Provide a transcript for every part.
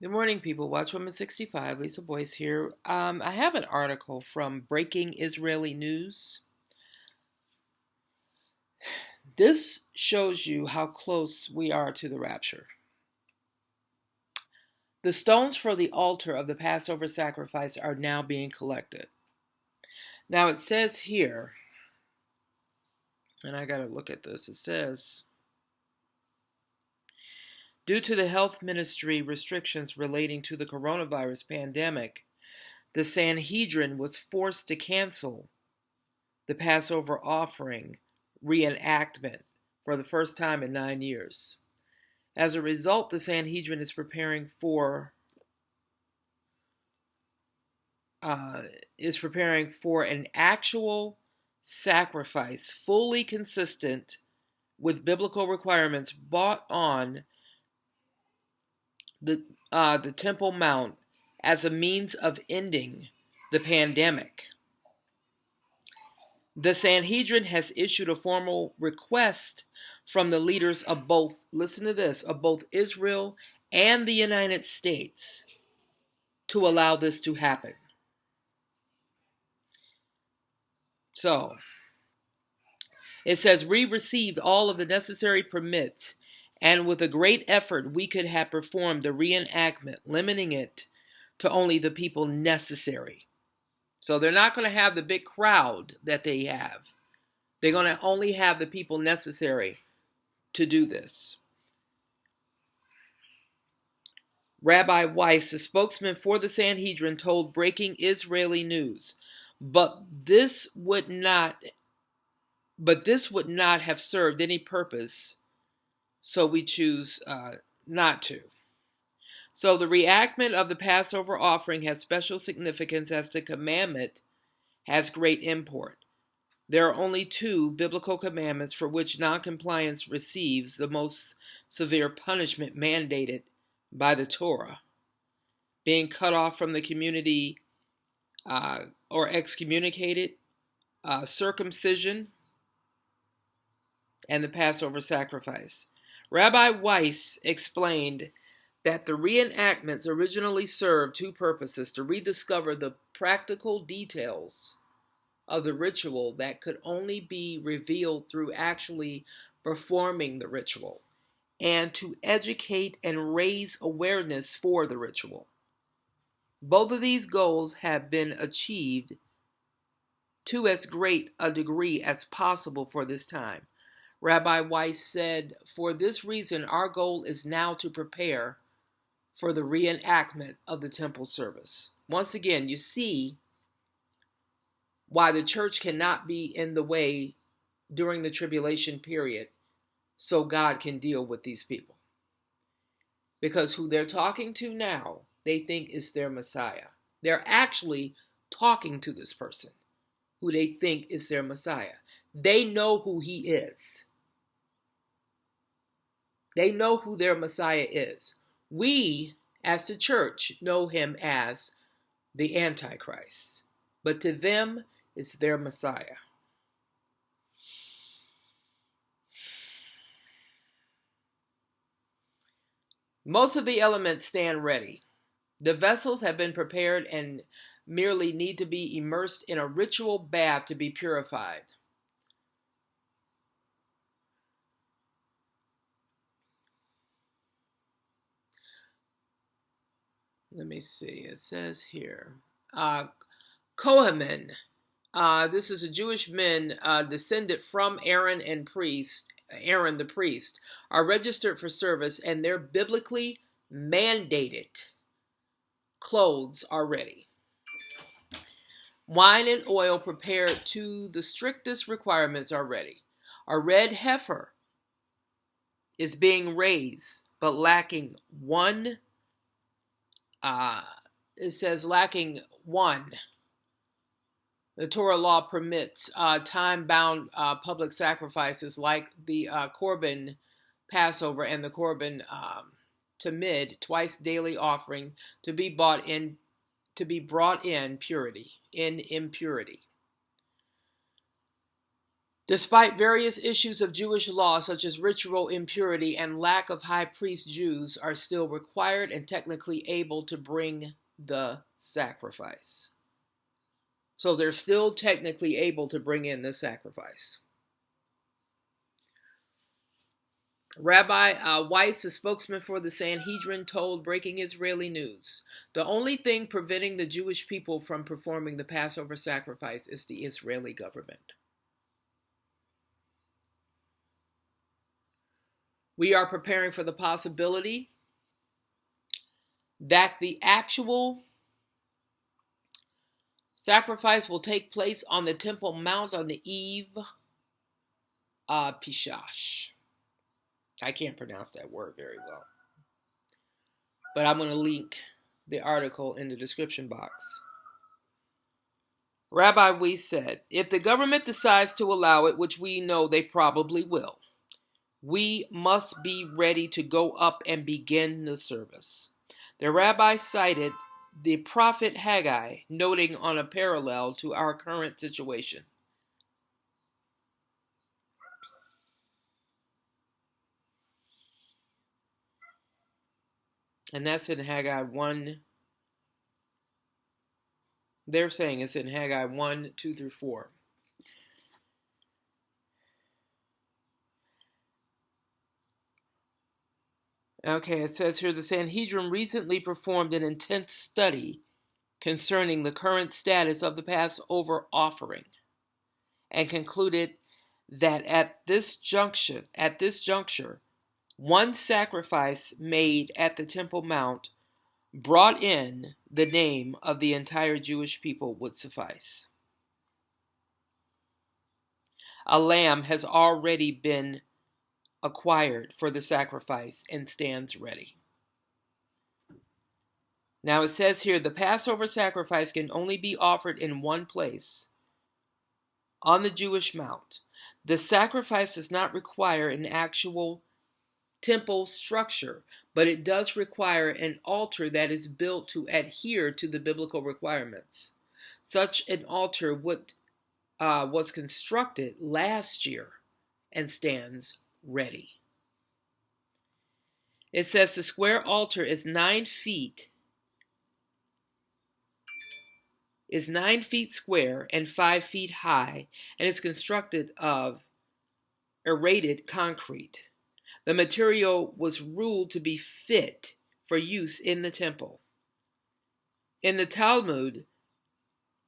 Good morning, people. Watch Woman 65. Lisa Boyce here. I have an article from Breaking Israeli News. This shows you how close we are to the rapture. The stones for the altar of the Passover sacrifice are now being collected. Now it says here, and I got to look at this, it says, due to the health ministry restrictions relating to the coronavirus pandemic, the Sanhedrin was forced to cancel the Passover offering reenactment for the first time in 9 years. As a result, the Sanhedrin is preparing for an actual sacrifice fully consistent with biblical requirements brought on the Temple Mount as a means of ending the pandemic. The Sanhedrin has issued a formal request from the leaders of both, listen to this, of both Israel and the United States to allow this to happen. So, it says, we received all of the necessary permits, and with a great effort, we could have performed the reenactment, limiting it to only the people necessary. So they're not going to have the big crowd that they have. They're going to only have the people necessary to do this. Rabbi Weiss, the spokesman for the Sanhedrin, told Breaking Israeli News, but this would not have served any purpose, so we choose not to. So the reenactment of the Passover offering has special significance as the commandment has great import. There are only two biblical commandments for which noncompliance receives the most severe punishment mandated by the Torah: being cut off from the community or excommunicated, circumcision, and the Passover sacrifice. Rabbi Weiss explained that the reenactments originally served two purposes: to rediscover the practical details of the ritual that could only be revealed through actually performing the ritual, and to educate and raise awareness for the ritual. Both of these goals have been achieved to as great a degree as possible for this time. Rabbi Weiss said, for this reason, our goal is now to prepare for the reenactment of the temple service. Once again, you see why the church cannot be in the way during the tribulation period so God can deal with these people. Because who they're talking to now, they think is their Messiah. They're actually talking to this person who they think is their Messiah. They know who he is. They know who their Messiah is. We, as the church, know him as the Antichrist. But to them, it's their Messiah. Most of the elements stand ready. The vessels have been prepared and merely need to be immersed in a ritual bath to be purified. Let me see. It says here, Kohanim. This is a Jewish men descended from Aaron the priest, are registered for service, and their biblically mandated clothes are ready. Wine and oil prepared to the strictest requirements are ready. A red heifer is being raised, but lacking one. It says lacking one. The Torah law permits time-bound public sacrifices like the Korban Passover and the Korban Tamid, twice daily offering, to be brought in impurity. Despite various issues of Jewish law, such as ritual impurity and lack of high priest, Jews are still required and technically able to bring the sacrifice. So they're still technically able to bring in the sacrifice. Rabbi Weiss, a spokesman for the Sanhedrin, told Breaking Israeli News, "The only thing preventing the Jewish people from performing the Passover sacrifice is the Israeli government. We are preparing for the possibility that the actual sacrifice will take place on the Temple Mount on the eve of Pishash." I can't pronounce that word very well, but I'm going to link the article in the description box. Rabbi Weiss said, "If the government decides to allow it, which we know they probably will, we must be ready to go up and begin the service." The rabbi cited the prophet Haggai, noting on a parallel to our current situation. And that's in Haggai 1. They're saying it's in Haggai 1, 2 through 4. Okay, it says here, the Sanhedrin recently performed an intense study concerning the current status of the Passover offering and concluded that at this juncture, one sacrifice made at the Temple Mount brought in the name of the entire Jewish people would suffice. A lamb has already been acquired for the sacrifice and stands ready. Now it says here, the Passover sacrifice can only be offered in one place, on the Jewish Mount. The sacrifice does not require an actual temple structure, but it does require an altar that is built to adhere to the biblical requirements. Such an altar was constructed last year and stands ready. It says the square altar is 9 feet square and 5 feet high, and is constructed of aerated concrete. The material was ruled to be fit for use in the temple. In the Talmud,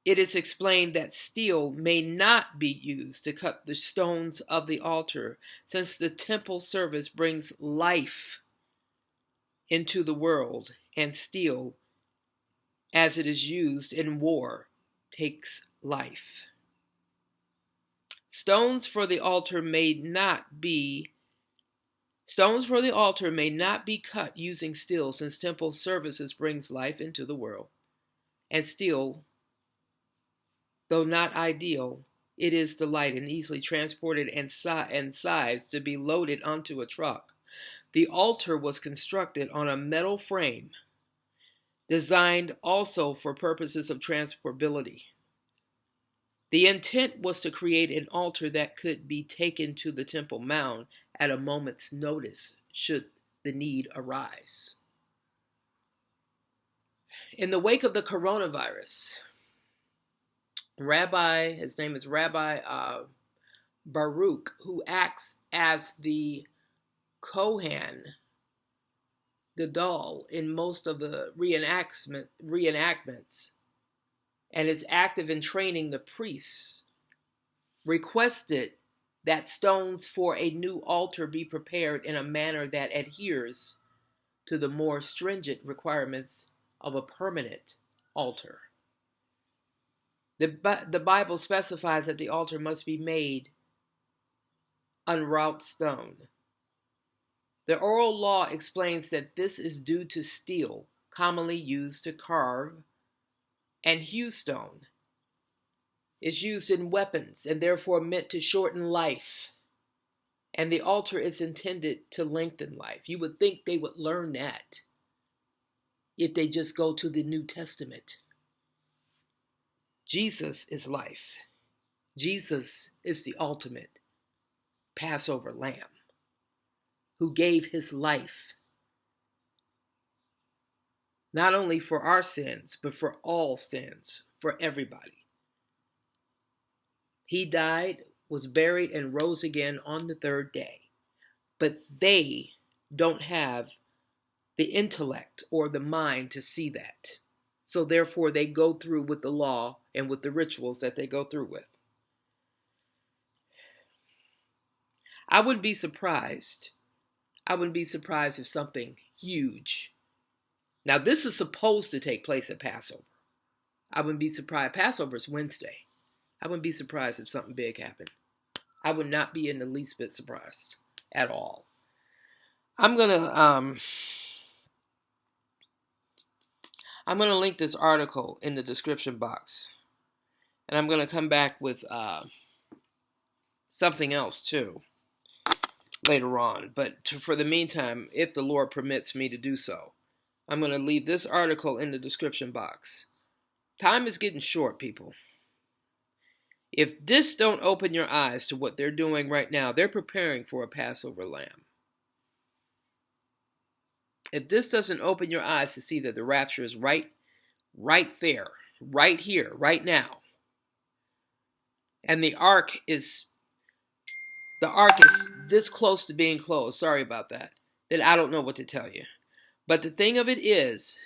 it is explained that steel may not be used to cut the stones of the altar, since the temple service brings life into the world, and steel, as it is used in war, takes life. Stones for the altar may not be cut using steel, since temple services brings life into the world. And steel, though not ideal, it is the light and easily transported and sized to be loaded onto a truck. The altar was constructed on a metal frame, designed also for purposes of transportability. The intent was to create an altar that could be taken to the Temple Mount at a moment's notice, should the need arise. In the wake of the coronavirus, his name is Rabbi Baruch, who acts as the Kohen Gadol in most of the reenactments, and is active in training the priests, requested that stones for a new altar be prepared in a manner that adheres to the more stringent requirements of a permanent altar. The Bible specifies that the altar must be made unwrought stone. The oral law explains that this is due to steel, commonly used to carve, and hew stone is used in weapons and therefore meant to shorten life. And the altar is intended to lengthen life. You would think they would learn that if they just go to the New Testament. Jesus is life. Jesus is the ultimate Passover lamb who gave his life not only for our sins, but for all sins, for everybody. He died, was buried, and rose again on the third day. But they don't have the intellect or the mind to see that. So therefore, they go through with the law and with the rituals that they go through with. I wouldn't be surprised. I wouldn't be surprised if something huge. Now, this is supposed to take place at Passover. I wouldn't be surprised. Passover is Wednesday. I wouldn't be surprised if something big happened. I would not be in the least bit surprised at all. I'm gonna link this article in the description box, and I'm gonna come back with something else too later on. But for the meantime, if the Lord permits me to do so, I'm gonna leave this article in the description box. Time is getting short, people. If this don't open your eyes to what they're doing right now, they're preparing for a Passover lamb. If this doesn't open your eyes to see that the rapture is right there, right here, right now, and the ark is this close to being closed, sorry about that, then I don't know what to tell you. But the thing of it is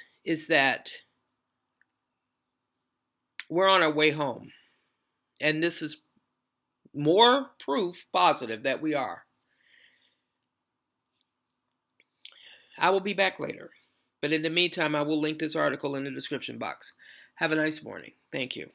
that we're on our way home. And this is more proof positive that we are. I will be back later. But in the meantime, I will link this article in the description box. Have a nice morning. Thank you.